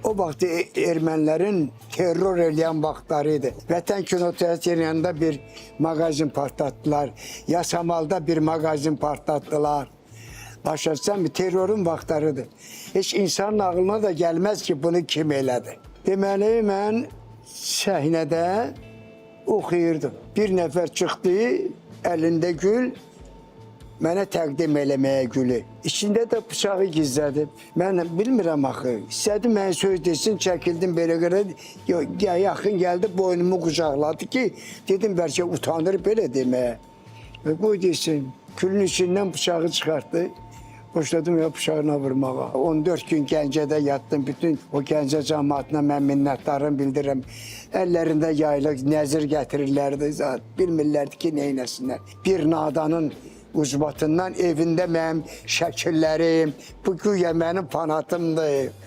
O vaxt ermənilərin terror eləyən vaxtlarıydı. Vətən Kinoteatrının yanında bir mağazin partlattılar. Yasamalda bir mağazin partlattılar. Başa düşürsən, terrorun vaxtlarıdır. Heç insanın ağlına da gəlməz ki, bunu kim elədi. Deməli, mən səhnədə oxuyurdum. Bir nəfər çıxdı, əlində gül, mənə təqdim eləməyə gülü. İçində də bıçağı gizlədib. Mən bilmirəm axı. İstədim mənə söz desin, çəkildim belə görə. Yaxın gəldi, boynumu qucaqladı ki, dedim bəlkə utanır belə deməyə. Qoy desin, külün içindən bıçağı çıxartdı. Başladım ya bıçağına vurmağa. 14 gün Gəncədə yatdım. Bütün o Gəncə cəmaatına mən minnətdarım bildirirəm. Əllərində yaylıq, nəzir gətirirlərdi. Bilmirlərdi ki, neynəsinlər. Bir nadanın ucbatından evində mənim şəkillərim, bu güya mənim fanatımdır.